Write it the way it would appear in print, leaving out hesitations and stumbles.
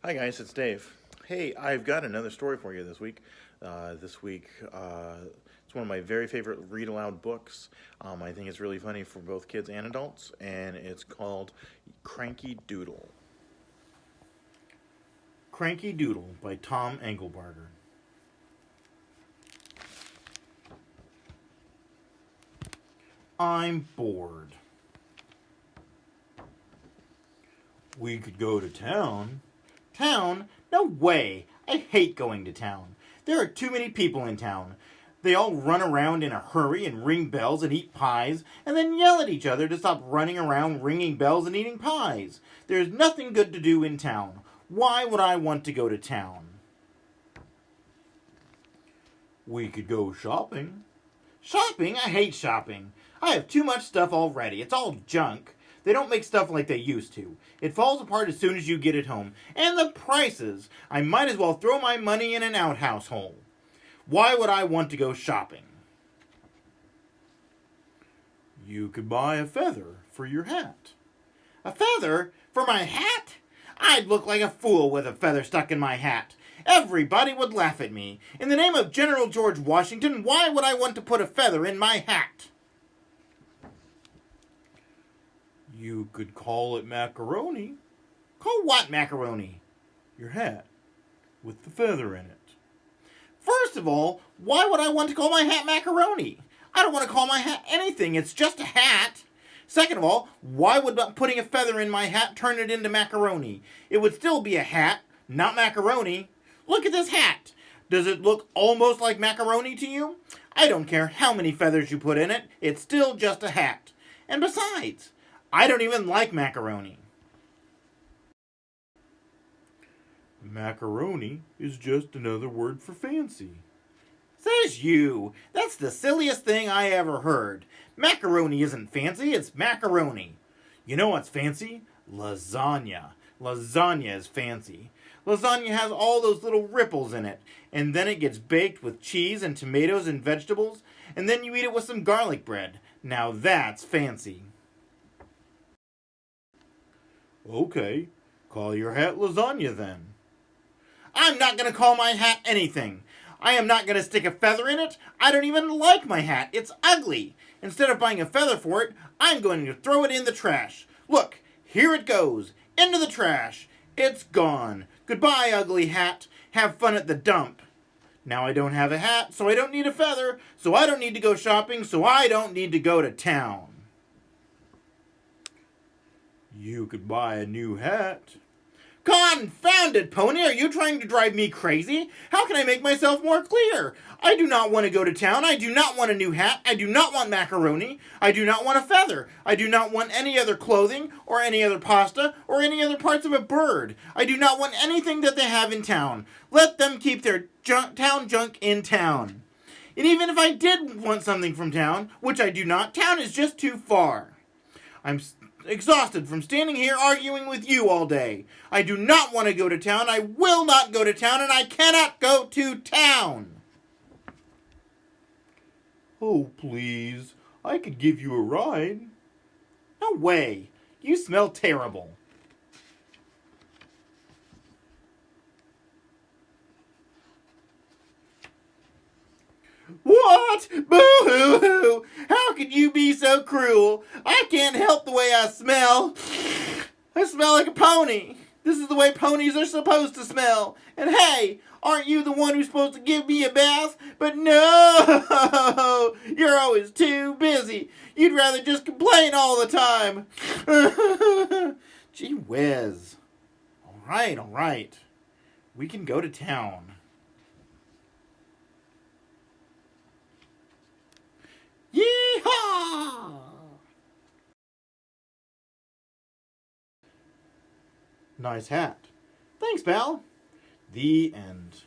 Hi guys, it's Dave. Hey, I've got another story for you this week. It's one of my very favorite read aloud books. I think it's really funny for both kids and adults, and it's called Cranky Doodle. Cranky Doodle by Tom Engelbarger. I'm bored. We could go to town. Town? No way! I hate going to town. There are too many people in town. They all run around in a hurry and ring bells and eat pies, and then yell at each other to stop running around ringing bells and eating pies. There's nothing good to do in town. Why would I want to go to town? We could go shopping. Shopping? I hate shopping. I have too much stuff already. It's all junk. They don't make stuff like they used to. It falls apart as soon as you get it home. And the prices! I might as well throw my money in an outhouse hole. Why would I want to go shopping? You could buy a feather for your hat. A feather? For my hat? I'd look like a fool with a feather stuck in my hat. Everybody would laugh at me. In the name of General George Washington, why would I want to put a feather in my hat? You could call it macaroni. Call what macaroni? Your hat, with the feather in it. First of all, why would I want to call my hat macaroni? I don't want to call my hat anything. It's just a hat. Second of all, why would putting a feather in my hat turn it into macaroni? It would still be a hat, not macaroni. Look at this hat. Does it look almost like macaroni to you? I don't care how many feathers you put in it. It's still just a hat. And besides, I don't even like macaroni. Macaroni is just another word for fancy. Says you. That's the silliest thing I ever heard. Macaroni isn't fancy, it's macaroni. You know what's fancy? Lasagna. Lasagna is fancy. Lasagna has all those little ripples in it, and then it gets baked with cheese and tomatoes and vegetables, and then you eat it with some garlic bread. Now that's fancy. Okay, call your hat lasagna then. I'm not going to call my hat anything. I am not going to stick a feather in it. I don't even like my hat. It's ugly. Instead of buying a feather for it, I'm going to throw it in the trash. Look, here it goes. Into the trash. It's gone. Goodbye, ugly hat. Have fun at the dump. Now I don't have a hat, so I don't need a feather, so I don't need to go shopping, so I don't need to go to town. You could buy a new hat. Confounded pony, are you trying to drive me crazy? How can I make myself more clear? I do not want to go to town. I do not want a new hat. I do not want macaroni. I do not want a feather. I do not want any other clothing or any other pasta or any other parts of a bird. I do not want anything that they have in town. Let them keep their town junk in town. And even if I did want something from town, which I do not, town is just too far. I'm exhausted from standing here arguing with you all day. I do not want to go to town. I will not go to town, and I cannot go to town. Oh, please. I could give you a ride. No way. You smell terrible. What? Boo-hoo-hoo! How could you be so cruel? I can't help the way I smell. I smell like a pony. This is the way ponies are supposed to smell. And hey, aren't you the one who's supposed to give me a bath? But no! You're always too busy. You'd rather just complain all the time. Gee whiz. All right. We can go to town. Yeehaw! Nice hat. Thanks, pal. The end.